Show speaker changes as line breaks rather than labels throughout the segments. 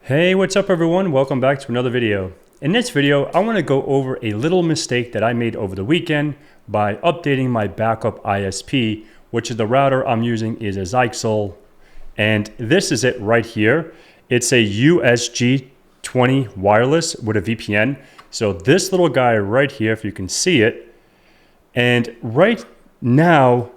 Hey, what's up everyone? Welcome back to another video. In this video, I want to go over a little mistake that I made over the weekend by updating my backup ISP, which is the router I'm using is a Zyxel, and this is it right here. It's a USG 20 wireless with a VPN. So this little guy right here, if you can see it, and right now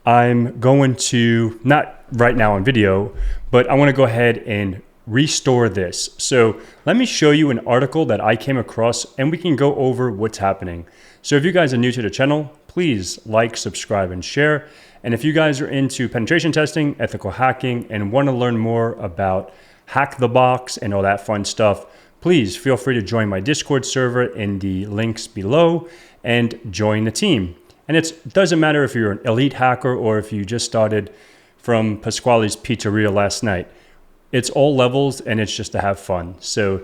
I'm going to, not right now on video, but I want to go ahead and restore this. So let me show you an article that I came across and we can go over what's happening. So if you guys are new to the channel, please like, subscribe, and share. And if you guys are into penetration testing, ethical hacking, and want to learn more about HackTheBox and all that fun stuff, please feel free to join my Discord server in the links below and join the team. And it doesn't matter if you're an elite hacker or if you just started from Pasquale's Pizzeria last night. It's all levels and it's just to have fun. So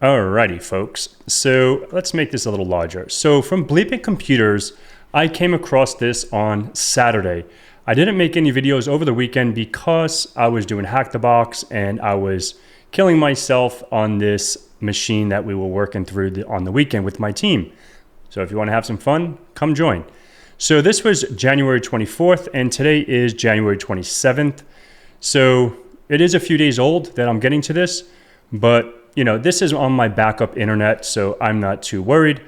alrighty folks, so let's make this a little larger. So from Bleeping Computers, I came across this on Saturday. I didn't make any videos over the weekend because I was doing HackTheBox and I was killing myself on this machine that we were working through on the weekend with my team. So if you want to have some fun, come join. So this was January 24th and today is January 27th. So it is a few days old that I'm getting to this, but you know, this is on my backup internet, so I'm not too worried.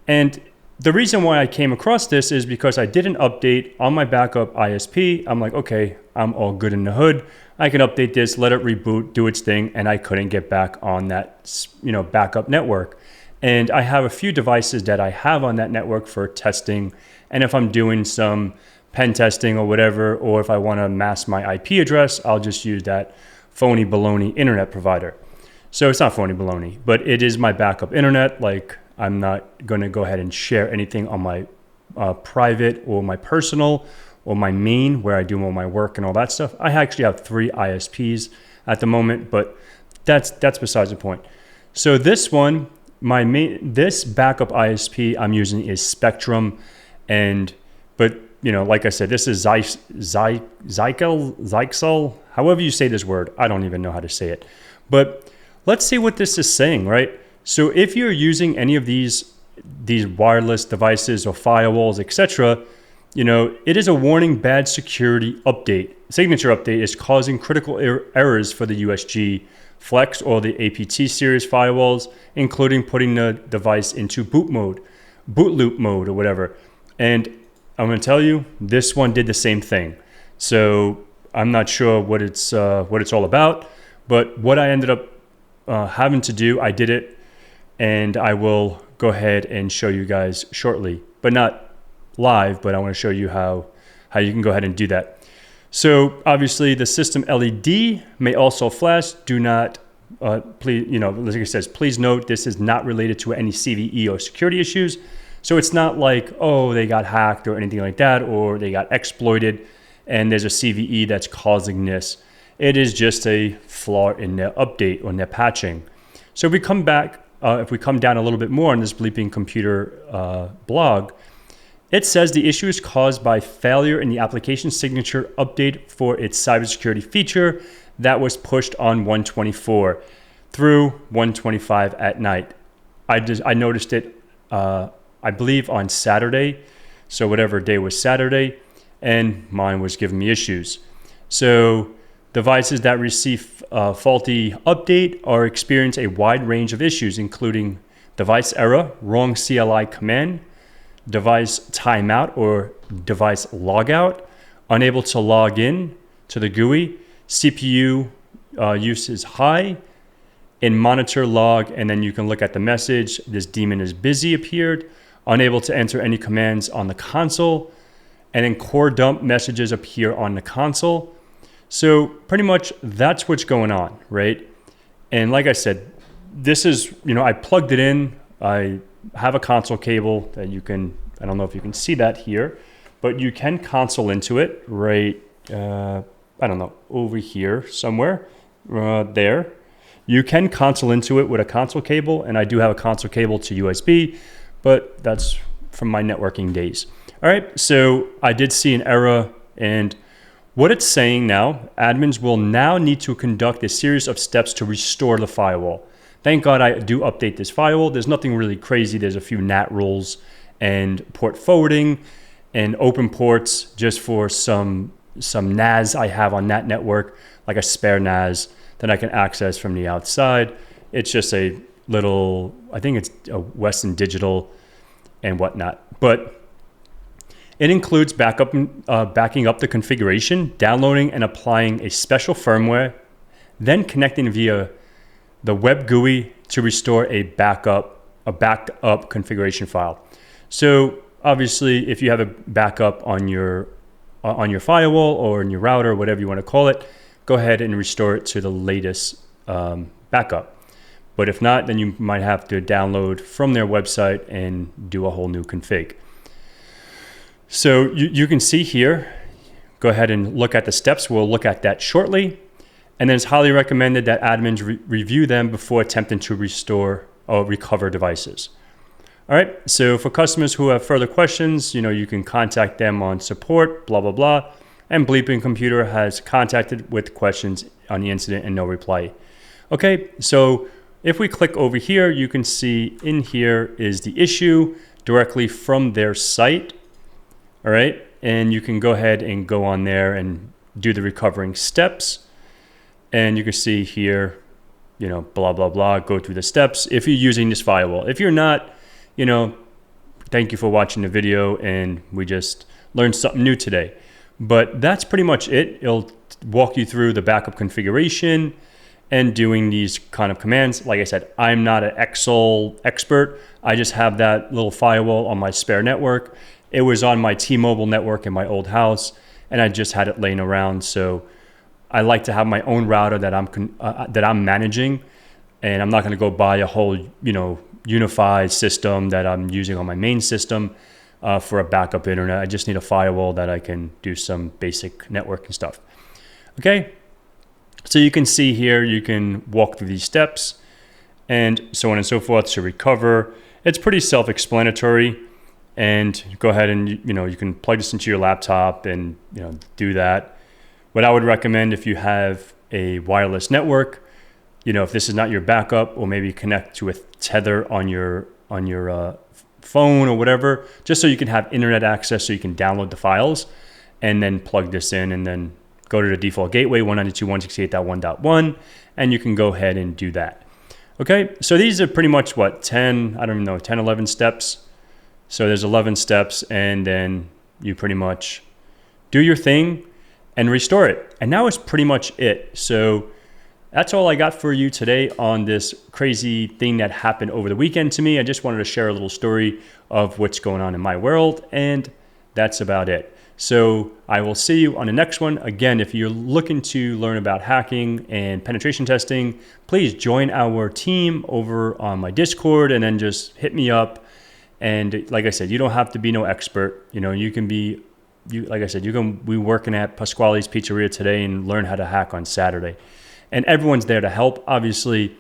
And the reason why I came across this is because I did an update on my backup ISP. I'm like, okay, I'm all good in the hood. I can update this, let it reboot, do its thing, and I couldn't get back on that, backup network. And I have a few devices that I have on that network for testing. And if I'm doing some pen testing or whatever, or if I want to mask my IP address, I'll just use that phony baloney internet provider. So it's not phony baloney, but it is my backup internet. Like, I'm not going to go ahead and share anything on my private or my personal or my main where I do all my work and all that stuff. I actually have 3 ISPs at the moment, but that's besides the point. So this one, this backup ISP I'm using is Spectrum, but like I said, this is Zyxel, however you say this word. I don't even know how to say it, but let's see what this is saying, right? So if you're using any of these wireless devices or firewalls, etc., it is a warning bad security update. Signature update is causing critical errors for the USG Flex or the APT series firewalls, including putting the device into boot loop mode or whatever. And I'm going to tell you, this one did the same thing. So I'm not sure what it's all about, but what I ended up having to do, I did it, and I will go ahead and show you guys shortly, but not live, but I want to show you how you can go ahead and do that. So obviously the system LED may also flash. Do not, please, like it says, please note this is not related to any CVE or security issues. So it's not like, oh, they got hacked or anything like that, or they got exploited and there's a CVE that's causing this. It is just a flaw in their update or in their patching. So if we come back, if we come down a little bit more on this Bleeping Computer blog, it says the issue is caused by failure in the application signature update for its cybersecurity feature that was pushed on 124 through 125 at night. I noticed it, I believe on Saturday. So whatever day was Saturday, and mine was giving me issues. So devices that receive faulty update or experience a wide range of issues, including device error, wrong CLI command, device timeout or device logout, unable to log in to the GUI, CPU use is high, in monitor log, and then you can look at the message, this daemon is busy appeared, unable to enter any commands on the console, and then core dump messages appear on the console. So pretty much that's what's going on, right? And like I said, this is, I plugged it in. I have a console cable that you can, I don't know if you can see that here, but you can console into it right, I don't know, over here somewhere, there. You can console into it with a console cable, and I do have a console cable to USB, but that's from my networking days. All right, so I did see an error, and what it's saying now, admins will now need to conduct a series of steps to restore the firewall. Thank God I do update this firewall. There's nothing really crazy. There's a few NAT rules and port forwarding and open ports just for some NAS I have on that network, like a spare NAS that I can access from the outside. It's just a little, I think it's a Western Digital and whatnot. But it includes backing up the configuration, downloading and applying a special firmware, then connecting via the web GUI to restore a backed up configuration file. So obviously, if you have a backup on your firewall or in your router, whatever you want to call it, go ahead and restore it to the latest backup. But if not, then you might have to download from their website and do a whole new config. So you can see here, go ahead and look at the steps. We'll look at that shortly. And then it's highly recommended that admins review them before attempting to restore or recover devices. All right, so for customers who have further questions, you can contact them on support, blah, blah, blah. And Bleeping Computer has contacted with questions on the incident and no reply. Okay, so if we click over here, you can see in here is the issue directly from their site. All right, and you can go ahead and go on there and do the recovering steps. And you can see here, blah, blah, blah, go through the steps if you're using this firewall. If you're not, thank you for watching the video, and we just learned something new today. But that's pretty much it. It'll walk you through the backup configuration and doing these kind of commands. Like I said, I'm not an Zyxel expert. I just have that little firewall on my spare network. It was on my T-Mobile network in my old house, and I just had it laying around. So I like to have my own router that I'm managing, and I'm not going to go buy a whole unified system that I'm using on my main system for a backup internet. I just need a firewall that I can do some basic networking stuff. Okay, so you can see here, you can walk through these steps and so on and so forth to recover. It's pretty self-explanatory. And go ahead and you can plug this into your laptop and do that. What I would recommend, if you have a wireless network, if this is not your backup, or maybe connect to a tether on your phone or whatever, just so you can have internet access, so you can download the files, and then plug this in, and then go to the default gateway 192.168.1.1, and you can go ahead and do that. Okay, so these are pretty much 10, 11 steps. So there's 11 steps, and then you pretty much do your thing and restore it. And now it's pretty much it. So that's all I got for you today on this crazy thing that happened over the weekend to me. I just wanted to share a little story of what's going on in my world, and that's about it. So I will see you on the next one. Again, if you're looking to learn about hacking and penetration testing, please join our team over on my Discord, and then just hit me up. And like I said, you don't have to be no expert. You can be, like I said, you can be working at Pasquale's Pizzeria today and learn how to hack on Saturday. And everyone's there to help. Obviously,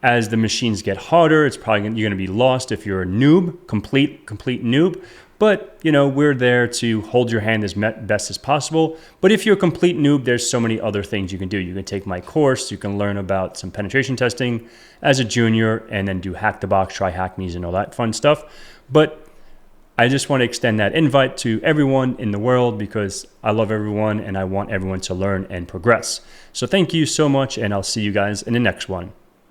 as the machines get harder, it's probably you're going to be lost if you're a noob, complete noob. But, we're there to hold your hand as best as possible. But if you're a complete noob, there's so many other things you can do. You can take my course. You can learn about some penetration testing as a junior, and then do HackTheBox, try HackMe's, and all that fun stuff. But I just want to extend that invite to everyone in the world, because I love everyone and I want everyone to learn and progress. So thank you so much, and I'll see you guys in the next one.